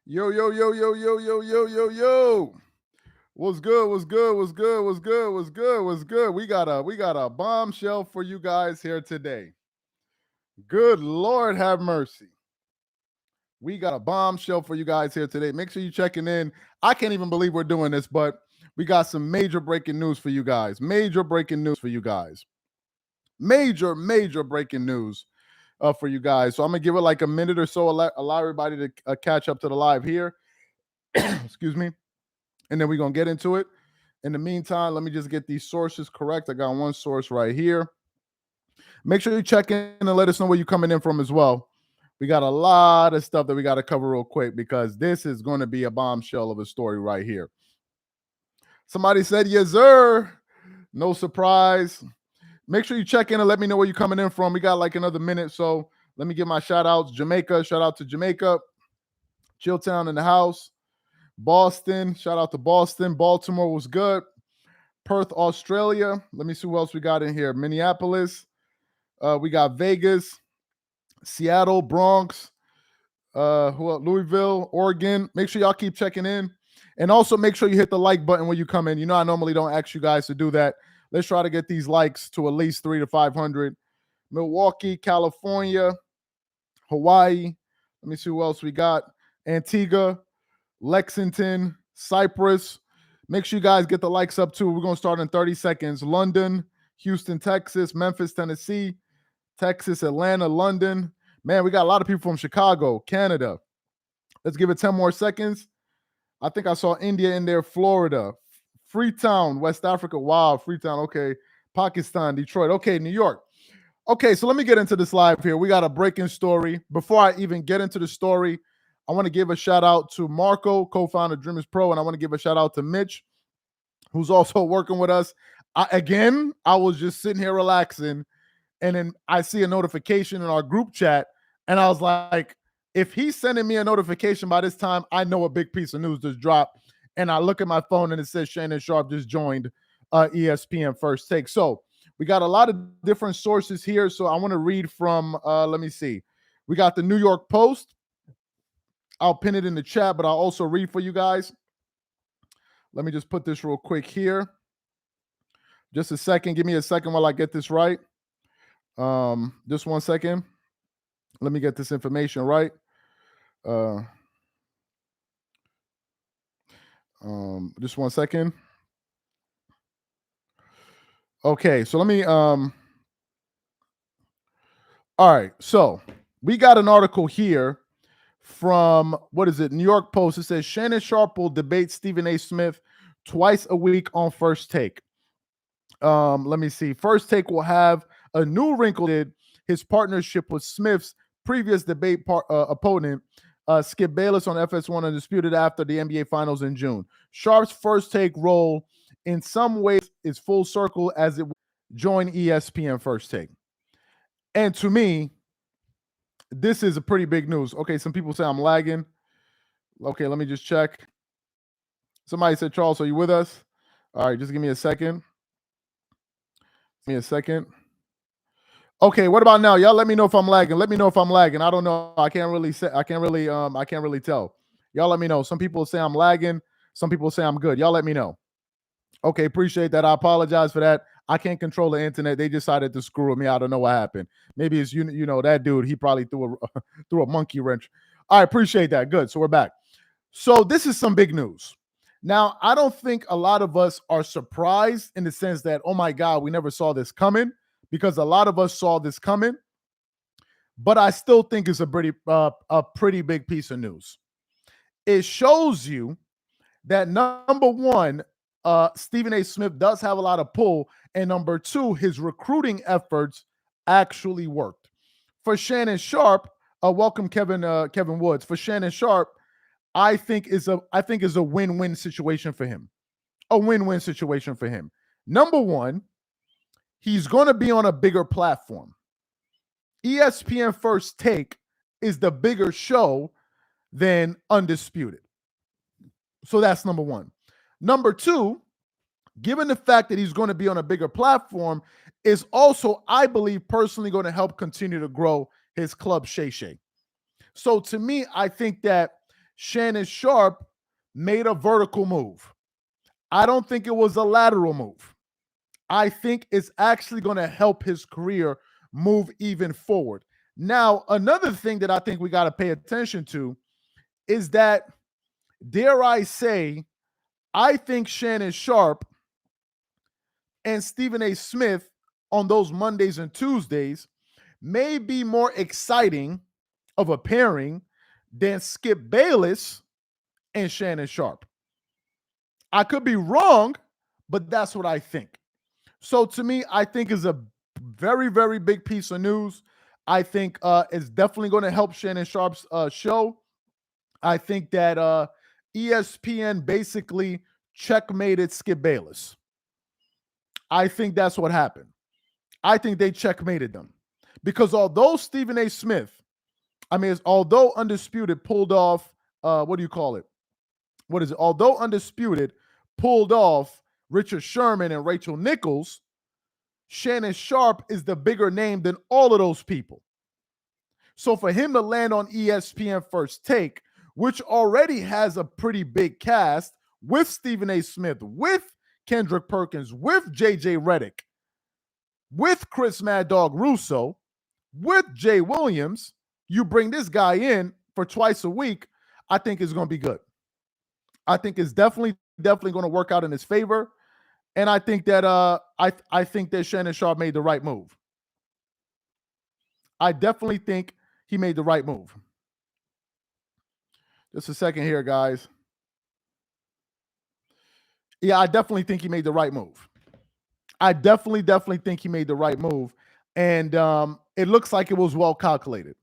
Yo, yo, yo, yo, yo, yo, yo, yo, yo. What's good? What's good? What's good? What's good? What's good? What's good? We got a bombshell for you guys here today. Good Lord have mercy. We got a bombshell for you guys here today. Make sure you're checking in. I can't even believe we're doing this, but we got some major breaking news for you guys. Major breaking news for you guys. Major breaking news for you guys. So I'm gonna give it like a minute or so, allow everybody to catch up to the live here. Excuse me. And then we're going to get into it. In the meantime, let me just get these sources correct. I got one source right here. Make sure you check in and let us know where you're coming in from as well. We got a lot of stuff that we got to cover real quick because this is going to be a bombshell of a story right here. Somebody said, yes, sir. No surprise. Make sure you check in and let me know where you're coming in from. We got like another minute, so let me give my shout outs. Jamaica, shout out to Jamaica. Chilltown in the house. Boston, shout out to Boston. Baltimore was good. Perth, Australia. Let me see who else we got in here. Minneapolis. We got Vegas, Seattle, Bronx, Louisville, Oregon. Make sure y'all keep checking in. And also make sure you hit the like button when you come in. You know I normally don't ask you guys to do that. Let's try to get these likes to at least 300 to 500. Milwaukee, California, Hawaii. Let me see who else we got. Antigua, Lexington, Cyprus. Make sure you guys get the likes up too. We're going to start in 30 seconds. London, Houston, Texas, Memphis, Tennessee, Texas, Atlanta, London. Man, we got a lot of people from Chicago, Canada. Let's give it 10 more seconds. I think I saw India in there, Florida, Freetown, West Africa. Wow, Freetown. Okay. Pakistan, Detroit. Okay, New York. Okay, so let me get into this live here. We got a breaking story. Before I even get into the story, I want to give a shout out to Marco, co-founder of Dreamers Pro, and I want to give a shout out to Mitch, who's also working with us. I was just sitting here relaxing, and then I see a notification in our group chat, and I was like, if he's sending me a notification by this time, I know a big piece of news just dropped. And I look at my phone, and it says Shannon Sharpe just joined ESPN First Take. So we got a lot of different sources here. So I want to read from, let me see. We got the New York Post. I'll pin it in the chat, but I'll also read for you guys. Let me just put this real quick here. Just a second. Give me a second while I get this right. Just 1 second. Let me get this information right. Just 1 second. Okay, so let me all right. So we got an article here from New York Post. It says Shannon Sharpe will debate Stephen A. Smith twice a week on First Take. Let me see. First Take will have a new wrinkle in his partnership with Smith's previous debate opponent, Skip Bayless, on FS1 Undisputed after the NBA Finals in June. Sharpe's First Take role in some ways is full circle as it joined ESPN First Take. And to me, this is a pretty big news. Okay, some people say I'm lagging. Okay, let me just check. Somebody said, Charles, are you with us? All right, just give me a second. Give me a second. Okay, what about now? Y'all let me know if I'm lagging. Let me know if I'm lagging. I don't know. I can't really tell. Y'all let me know. Some people say I'm lagging. Some people say I'm good. Y'all let me know. Okay, appreciate that. I apologize for that. I can't control the internet. They decided to screw with me. I don't know what happened. Maybe it's you know that dude. He probably threw a monkey wrench. I appreciate that. Good. So we're back. So this is some big news. Now, I don't think a lot of us are surprised in the sense that, oh my God, we never saw this coming, because a lot of us saw this coming. But I still think it's a pretty big piece of news. It shows you that number one, Stephen A. Smith does have a lot of pull, and number two, his recruiting efforts actually worked. For Shannon Sharpe, welcome Kevin Woods. For Shannon Sharpe, I think is a win-win situation for him. A win-win situation for him. Number one, he's going to be on a bigger platform. ESPN First Take is the bigger show than Undisputed. So that's number one. Number two, given the fact that he's going to be on a bigger platform, is also, I believe, personally going to help continue to grow his club, Shay Shay. So to me, I think that Shannon Sharpe made a vertical move. I don't think it was a lateral move. I think it's actually going to help his career move even forward. Now, another thing that I think we got to pay attention to is that, dare I say, I think Shannon Sharpe and Stephen A. Smith on those Mondays and Tuesdays may be more exciting of a pairing than Skip Bayless and Shannon Sharpe. I could be wrong, but that's what I think. So to me, I think is a very, very big piece of news. I think it's definitely going to help Shannon Sharpe's show. I think that ESPN basically checkmated Skip Bayless. I think that's what happened. I think they checkmated them. Because although Stephen A. Smith, although Undisputed pulled off, what do you call it? What is it? Although Undisputed pulled off Richard Sherman and Rachel Nichols, Shannon Sharpe is the bigger name than all of those people. So for him to land on ESPN First Take, which already has a pretty big cast with Stephen A. Smith, with Kendrick Perkins, with JJ Redick, with Chris Mad Dog Russo, with Jay Williams, you bring this guy in for twice a week, I think it's going to be good. I think it's definitely going to work out in his favor. And I think that I think that Shannon Sharpe made the right move. I definitely think he made the right move. Just a second here, guys. Yeah, I definitely think he made the right move. I definitely think he made the right move. And it looks like it was well calculated.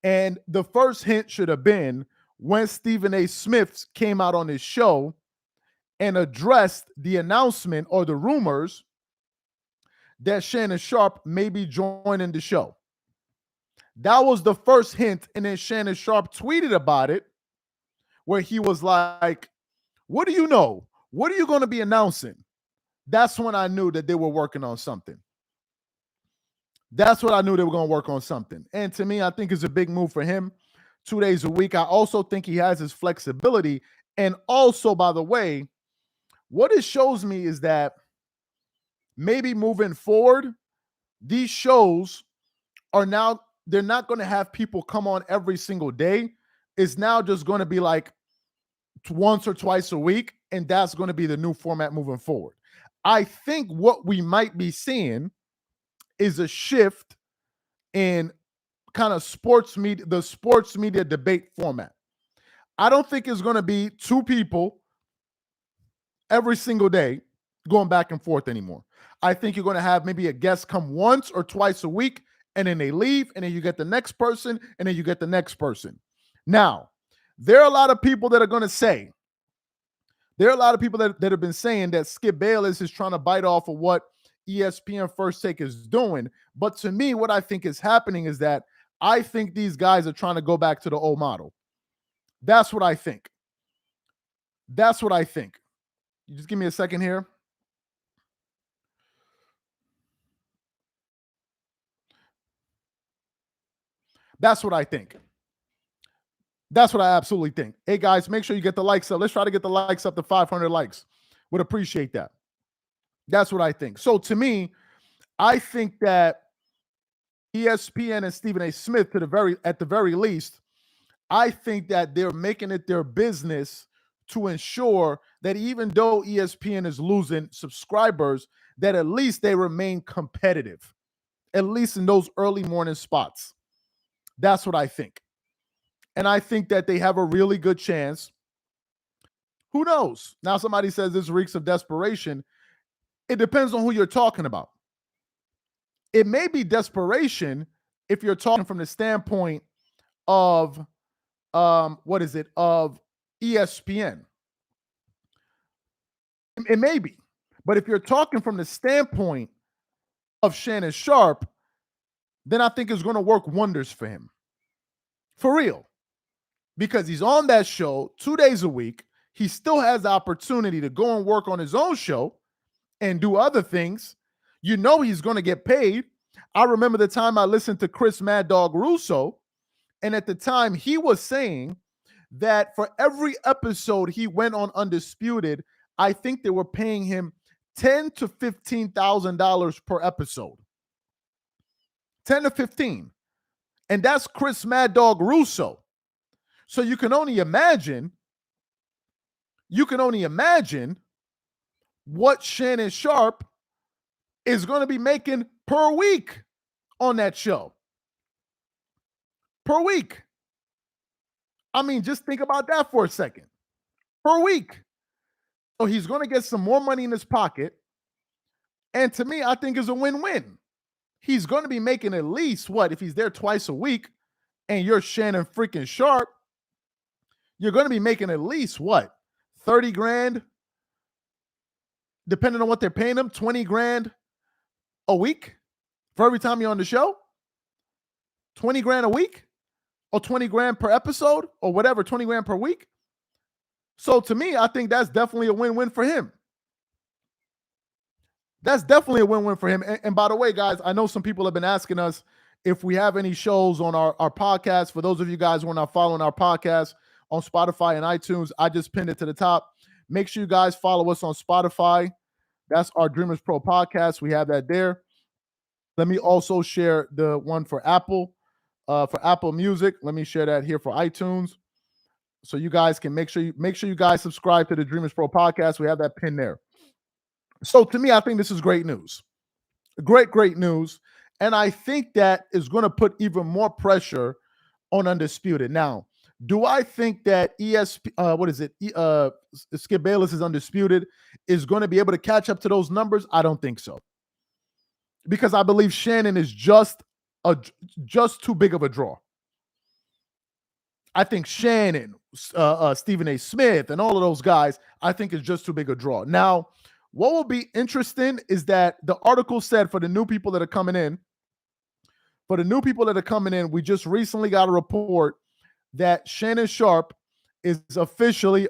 And the first hint should have been when Stephen A. Smith came out on his show and addressed the announcement or the rumors that Shannon Sharpe may be joining the show. That was the first hint. And then Shannon Sharpe tweeted about it, where he was like, what do you know? What are you going to be announcing? That's when I knew that they were working on something. That's what I knew they were going to work on something. And to me, I think it's a big move for him. 2 days a week. I also think he has his flexibility. And also, by the way, what it shows me is that maybe moving forward, these shows are now, they're not going to have people come on every single day. It's now just going to be like once or twice a week. And that's going to be the new format moving forward. I think what we might be seeing is a shift in kind of the sports media debate format. I don't think it's going to be two people every single day going back and forth anymore. I think you're going to have maybe a guest come once or twice a week, and then they leave, and then you get the next person, and then you get the next person. Now, there are a lot of people that are going to say, there are a lot of people that have been saying that Skip Bayless is trying to bite off of what ESPN First Take is doing. But to me, what I think is happening is that I think these guys are trying to go back to the old model. That's what I think. That's what I think. You just give me a second here. That's what I think. That's what I absolutely think. Hey, guys, make sure you get the likes up. Let's try to get the likes up to 500 likes. Would appreciate that. That's what I think. So to me, I think that ESPN and Stephen A. Smith, at the very least, I think that they're making it their business to ensure that even though ESPN is losing subscribers, that at least they remain competitive, at least in those early morning spots. That's what I think. And I think that they have a really good chance. Who knows? Now somebody says this reeks of desperation. It depends on who you're talking about. It may be desperation if you're talking from the standpoint of of ESPN. It may be. But if you're talking from the standpoint of Shannon Sharpe, then I think it's going to work wonders for him. For real. Because he's on that show 2 days a week. He still has the opportunity to go and work on his own show and do other things. You know he's going to get paid. I remember the time I listened to Chris Mad Dog Russo, and at the time he was saying that for every episode he went on Undisputed, I think they were paying him $10,000 to $15,000 per episode. 10 to 15. And that's Chris Mad Dog Russo. So you can only imagine what Shannon Sharpe is going to be making per week on that show. Per week. I mean, just think about that for a second. Per week. So he's going to get some more money in his pocket. And to me, I think it's a win-win. He's going to be making at least what? If he's there twice a week and you're Shannon freaking Sharpe, you're going to be making at least what? 30 grand? Depending on what they're paying him, 20 grand a week for every time you're on the show? 20 grand a week? Or 20 grand per episode? Or whatever, 20 grand per week? So to me, I think that's definitely a win-win for him. That's definitely a win-win for him. And by the way, guys, I know some people have been asking us if we have any shows on our podcast. For those of you guys who are not following our podcast on Spotify and iTunes, I just pinned it to the top. Make sure you guys follow us on Spotify. That's our Dreamers Pro podcast. We have that there. Let me also share the one for Apple Music. Let me share that here for iTunes. So you guys can make sure you guys subscribe to the Dreamers Pro podcast. We have that pin there. So to me, I think this is great news. Great news. And I think that is going to put even more pressure on Undisputed. Now, do I think that Skip Bayless is Undisputed is going to be able to catch up to those numbers? I don't think so. Because I believe Shannon is just too big of a draw. I think Shannon, Stephen A. Smith, and all of those guys, I think is just too big a draw. Now, what will be interesting is that the article said for the new people that are coming in, we just recently got a report that Shannon Sharpe is officially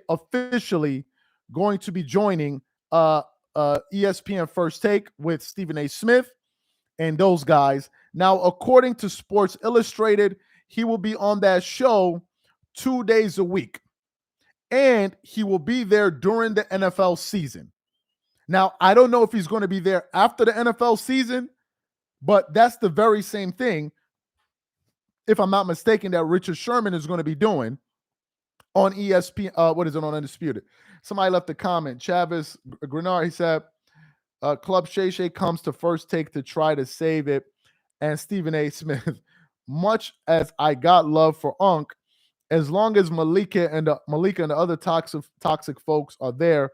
going to be joining ESPN First Take with Stephen A. Smith and those guys. Now, according to Sports Illustrated, he will be on that show 2 days a week, and he will be there during the NFL season. Now, I don't know if he's going to be there after the NFL season, but that's the very same thing, if I'm not mistaken, that Richard Sherman is going to be doing on ESPN. On Undisputed? Somebody left a comment. Chavis Grenard, he said, Club Shay Shay comes to First Take to try to save it. And Stephen A. Smith, much as I got love for Unk, as long as Malika and the other toxic folks are there,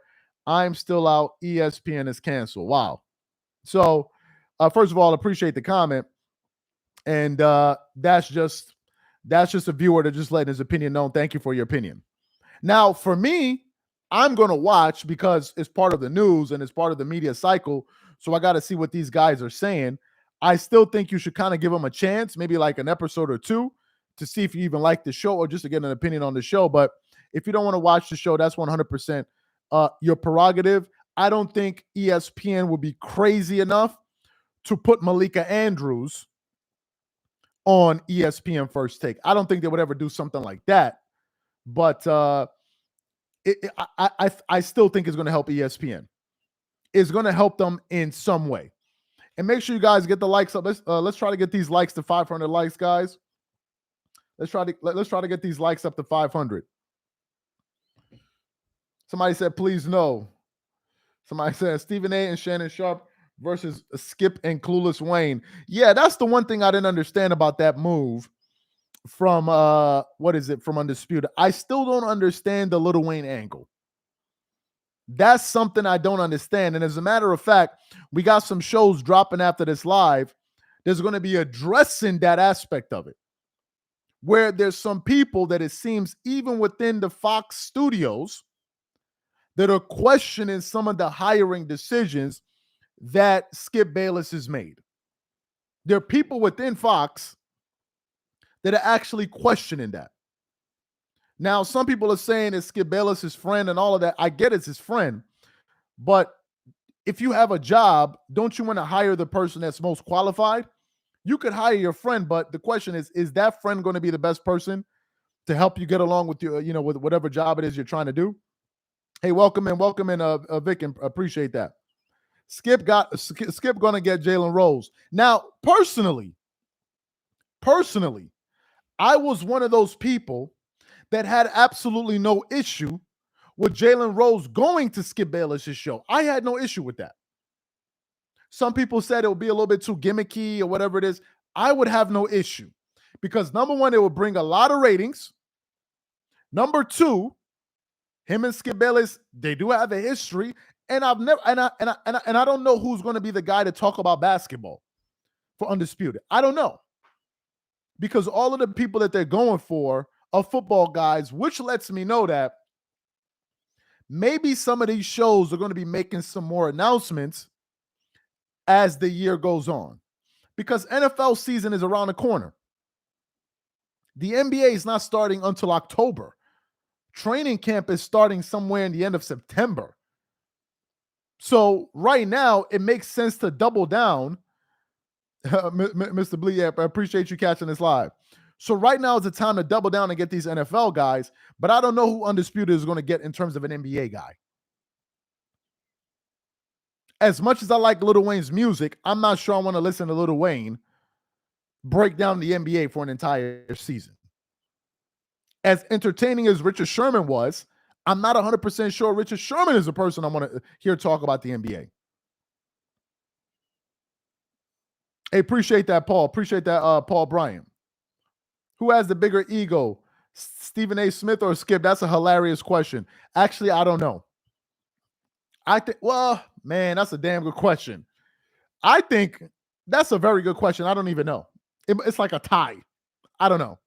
I'm still out. ESPN is canceled. Wow. So, first of all, appreciate the comment. And that's just a viewer that just letting his opinion known. Thank you for your opinion. Now, for me, I'm going to watch because it's part of the news and it's part of the media cycle. So I got to see what these guys are saying. I still think you should kind of give them a chance, maybe like an episode or two, to see if you even like the show or just to get an opinion on the show. But if you don't want to watch the show, that's 100% your prerogative. I don't think ESPN would be crazy enough to put Malika Andrews on ESPN First Take. I don't think they would ever do something like that. But I still think it's going to help ESPN. It's going to help them in some way. And make sure you guys get the likes up. Let's try to get these likes to 500 likes, guys. Let's try to get these likes up to 500. Somebody said, please no. Somebody said Stephen A. and Shannon Sharpe versus Skip and Clueless Wayne. Yeah, that's the one thing I didn't understand about that move from from Undisputed. I still don't understand the Lil Wayne angle. That's something I don't understand. And as a matter of fact, we got some shows dropping after this live. There's going to be addressing that aspect of it, where there's some people that it seems even within the Fox studios that are questioning some of the hiring decisions that Skip Bayless has made. There are people within Fox that are actually questioning that. Now, some people are saying it's Skip Bayless' his friend and all of that. I get it's his friend. But if you have a job, don't you want to hire the person that's most qualified? You could hire your friend, but the question is that friend going to be the best person to help you get along with your, with whatever job it is you're trying to do. Hey, welcome in, Vic, and appreciate that. Skip going to get Jalen Rose. Now, personally, I was one of those people that had absolutely no issue with Jalen Rose going to Skip Bayless's show. I had no issue with that. Some people said it would be a little bit too gimmicky or whatever it is. I would have no issue because number one, it would bring a lot of ratings. Number two, him and Skip Bayless, they do have a history, and I don't know who's going to be the guy to talk about basketball for Undisputed. I don't know, because all of the people that they're going for are football guys, which lets me know that maybe some of these shows are going to be making some more announcements as the year goes on, because NFL season is around the corner. The NBA is not starting until October. Training camp is starting somewhere in the end of September. So right now, it makes sense to double down. Mr. Blee, I appreciate you catching this live. So right now is the time to double down and get these NFL guys, but I don't know who Undisputed is going to get in terms of an NBA guy. As much as I like Lil Wayne's music, I'm not sure I want to listen to Lil Wayne break down the NBA for an entire season. As entertaining as Richard Sherman was, I'm not 100% sure Richard Sherman is the person I want to hear talk about the NBA. Hey, appreciate that, Paul. Appreciate that, Paul Bryant. Who has the bigger ego, Stephen A. Smith or Skip? That's a hilarious question. Actually, I don't know. Well, man, that's a damn good question. I think that's a very good question. I don't even know. It's like a tie. I don't know.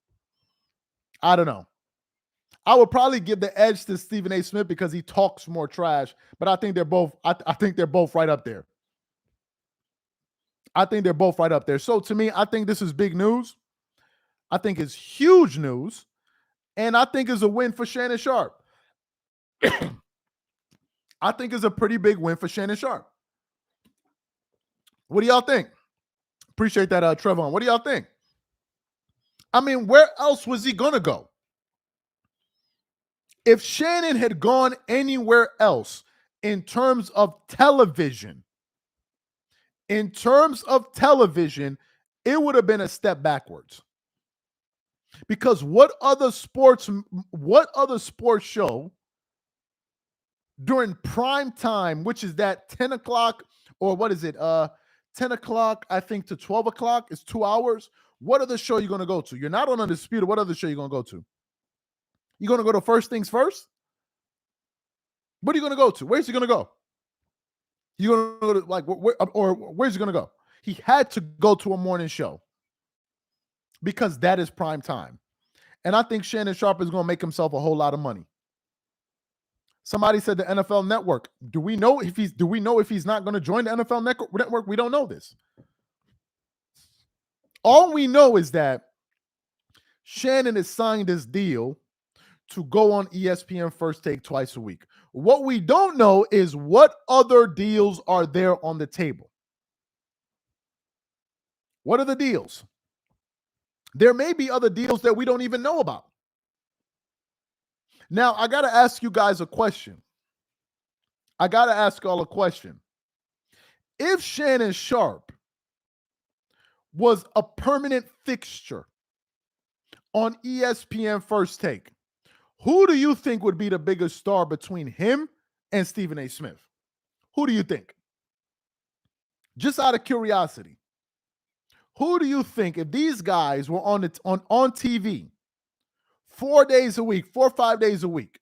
I would probably give the edge to Stephen A. Smith because he talks more trash, but I think they're both. I think they're both right up there. So to me, I think this is big news. I think it's huge news, and I think it's a win for Shannon Sharpe. I think it's a pretty big win for Shannon Sharpe. What do y'all think? Appreciate that, Trevon. What do y'all think? I mean, where else was he gonna go? If Shannon had gone anywhere else in terms of television, it would have been a step backwards. Because what other sports show during prime time, which is that 10 o'clock, or what is it? 10 o'clock, I think, to 12 o'clock is 2 hours. What other show are you going to go to? You're not on Undisputed. What other show are you going to go to? You going to go to First Things First? What are you going to go to? Where's he going to go? You going to go to, like, where's he going to go? He had to go to a morning show because that is prime time. And I think Shannon Sharpe is going to make himself a whole lot of money. Somebody said the NFL Network. Do we know if he's not going to join the NFL Network? We don't know this. All we know is that Shannon has signed this deal to go on ESPN First Take twice a week. What we don't know is what other deals are there on the table. What are the deals? There may be other deals that we don't even know about. Now, I got to ask you guys a question. If Shannon Sharpe was a permanent fixture on ESPN First Take, who do you think would be the biggest star between him and Stephen A. Smith? Who do you think? Just out of curiosity. Who do you think, if these guys were on TV 4 days a week, 4 or 5 days a week,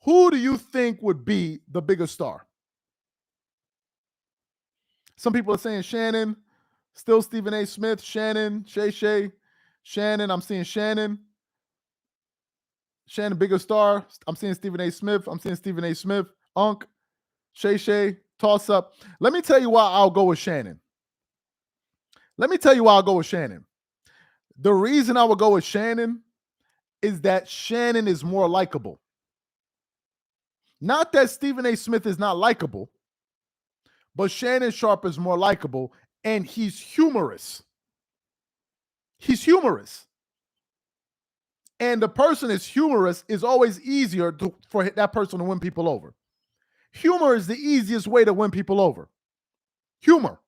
who do you think would be the biggest star? Some people are saying Shannon, still Stephen A. Smith, Shannon, Shay, Shannon. I'm seeing Shannon, bigger star. I'm seeing Stephen A. Smith. Unc, Shay, toss up. Let me tell you why I'll go with Shannon. The reason I would go with Shannon is that Shannon is more likable. Not that Stephen A. Smith is not likable, but Shannon Sharpe is more likable, and he's humorous. And the person is humorous is always easier for that person to win people over. Humor is the easiest way to win people over. Humor.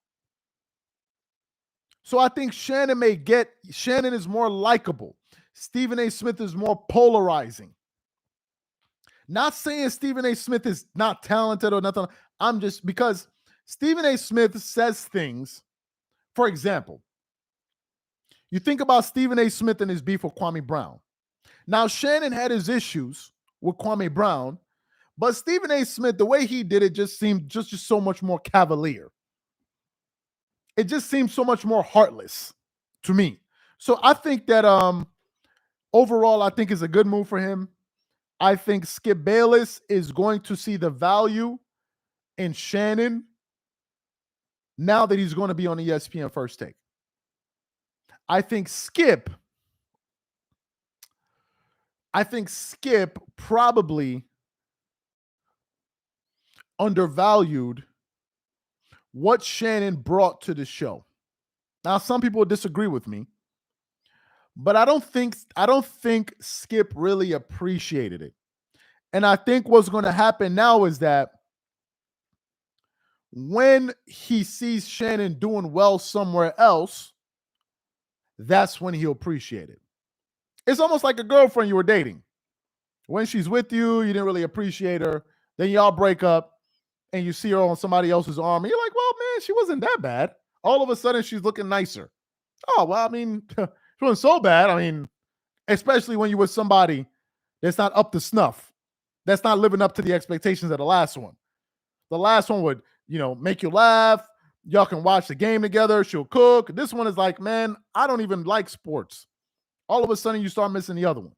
So I think Shannon is more likable. Stephen A. Smith is more polarizing. Not saying Stephen A. Smith is not talented or nothing. I'm just, because Stephen A. Smith says things. For example, you think about Stephen A. Smith and his beef with Kwame Brown. Now, Shannon had his issues with Kwame Brown, but Stephen A. Smith, the way he did it just seemed just so much more cavalier. It just seems so much more heartless to me. So I think that overall, I think it's a good move for him. I think Skip Bayless is going to see the value in Shannon now that he's going to be on ESPN First Take. I think Skip probably undervalued what Shannon brought to the show. Now, some people disagree with me, but I don't think Skip really appreciated it. And I think what's going to happen now is that when he sees Shannon doing well somewhere else, that's when he'll appreciate it. It's almost like a girlfriend you were dating. When she's with you, you didn't really appreciate her. Then y'all break up and you see her on somebody else's arm. And you're like, well, man, she wasn't that bad. All of a sudden, she's looking nicer. Oh, well, I mean, she wasn't so bad. I mean, especially when you're with somebody that's not up to snuff, that's not living up to the expectations of the last one. The last one would, make you laugh. Y'all can watch the game together. She'll cook. This one is like, man, I don't even like sports. All of a sudden, you start missing the other one.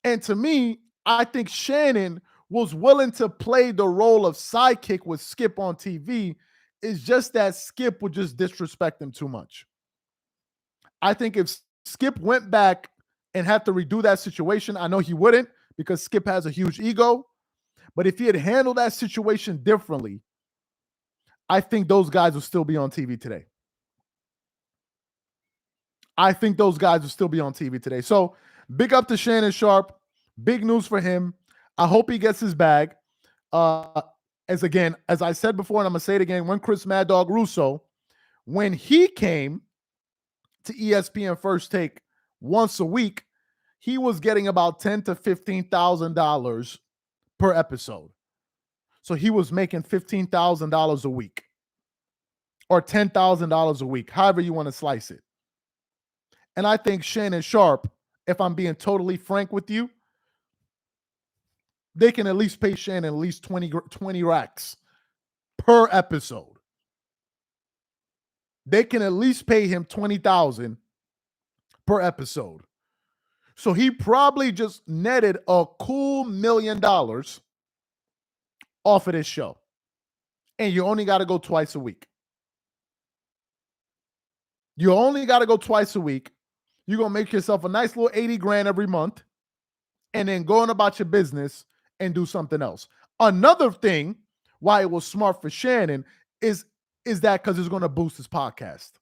And to me, I think Shannon was willing to play the role of sidekick with Skip on TV. It's just that Skip would just disrespect him too much. I think if Skip went back and had to redo that situation, I know he wouldn't because Skip has a huge ego. But if he had handled that situation differently, I think those guys will still be on TV today. So big up to Shannon Sharpe. Big news for him. I hope he gets his bag. As I said before, and I'm going to say it again, when Chris Mad Dog Russo, when he came to ESPN First Take once a week, he was getting about $10,000 to $15,000 per episode. So he was making $15,000 a week or $10,000 a week, however you want to slice it. And I think Shannon Sharpe, if I'm being totally frank with you, they can at least pay Shannon at least 20 racks per episode. They can at least pay him $20,000 per episode. So he probably just netted a cool $1 million off of this show. And you only got to go twice a week. You're going to make yourself a nice little 80 grand every month and then go on about your business and do something else. Another thing why it was smart for Shannon is that because it's going to boost his podcast.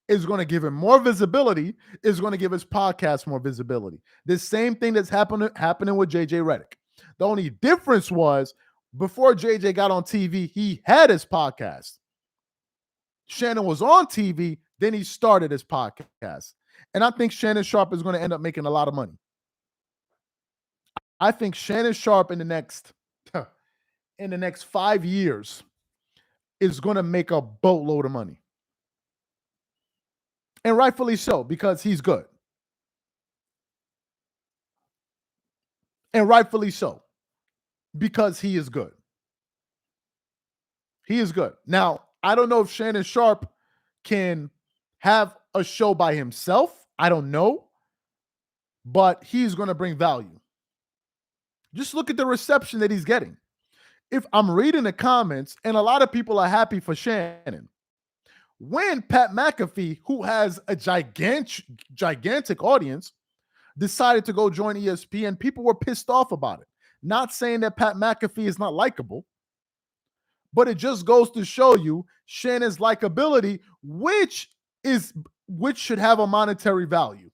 It's going to give him more visibility. It's going to give his podcast more visibility. The same thing that's happening with JJ Redick. The only difference was before JJ got on TV, he had his podcast. Shannon was on TV, then he started his podcast. And I think Shannon Sharpe is going to end up making a lot of money. I think Shannon Sharpe in the next 5 years is going to make a boatload of money. And rightfully so, because he's good. And rightfully so, because he is good. He is good. Now, I don't know if Shannon Sharpe can have a show by himself. I don't know. But he's going to bring value. Just look at the reception that he's getting. If I'm reading the comments, and a lot of people are happy for Shannon. When Pat McAfee, who has a gigantic audience, decided to go join ESPN, people were pissed off about it. Not saying that Pat McAfee is not likable, but it just goes to show you Shannon's likability, which should have a monetary value.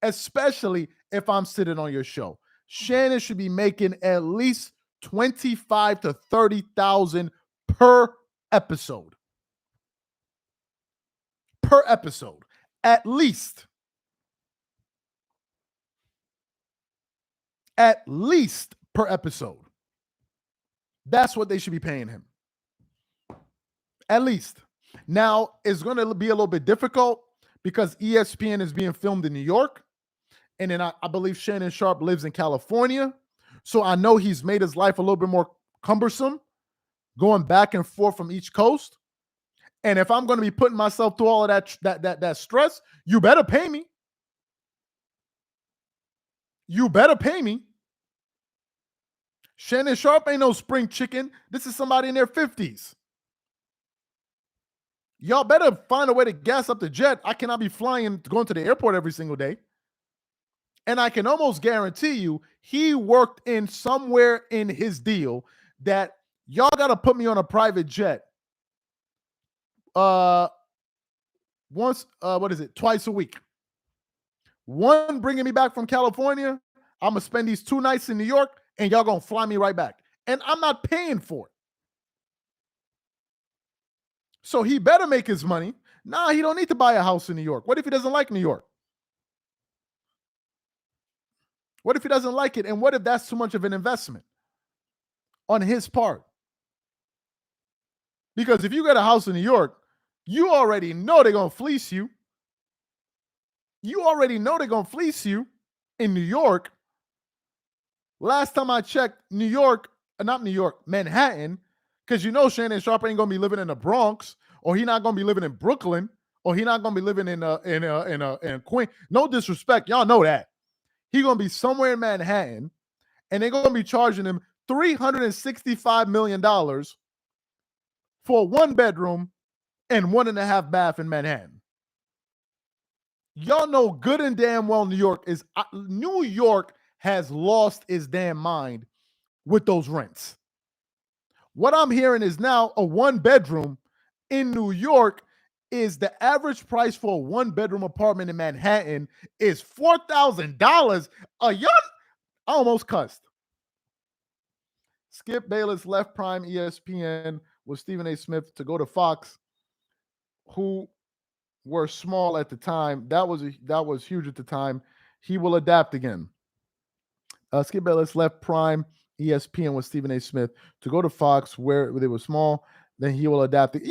especially if I'm sitting on your show. Shannon should be making at least 25 to 30,000 per episode. Per episode, at least. At least per episode. That's what they should be paying him. At least. Now, it's going to be a little bit difficult because ESPN is being filmed in New York. And then I believe Shannon Sharpe lives in California. So I know he's made his life a little bit more cumbersome going back and forth from each coast. And if I'm going to be putting myself through all of that stress, you better pay me. You better pay me. Shannon Sharpe ain't no spring chicken. This is somebody in their 50s. Y'all better find a way to gas up the jet. I cannot be going to the airport every single day. And I can almost guarantee you he worked in somewhere in his deal that y'all got to put me on a private jet twice a week. One bringing me back from California. I'm going to spend these 2 nights in New York and y'all going to fly me right back. And I'm not paying for it. So he better make his money. Nah, he don't need to buy a house in New York. What if he doesn't like New York? What if he doesn't like it? And what if that's too much of an investment on his part? Because if you get a house in New York, you already know they're going to fleece you. You already know they're going to fleece you in New York. Last time I checked, Manhattan, because you know Shannon Sharpe ain't going to be living in the Bronx, or he's not going to be living in Brooklyn, or he's not going to be living in Queens. No disrespect. Y'all know that. He's going to be somewhere in Manhattan, and they're going to be charging him $365 million for a 1-bedroom and 1.5 bath in Manhattan. Y'all know good and damn well New York has lost its damn mind with those rents. What I'm hearing is now a 1-bedroom in New York is the average price for a 1-bedroom apartment in Manhattan is $4,000. I almost cussed. Skip Bayless left Prime ESPN with Stephen A. Smith to go to Fox, who were small at the time. That was huge at the time. He will adapt again. Skip Bayless left Prime ESPN with Stephen A. Smith to go to Fox, where they were small. Then he will adapt. Yeah,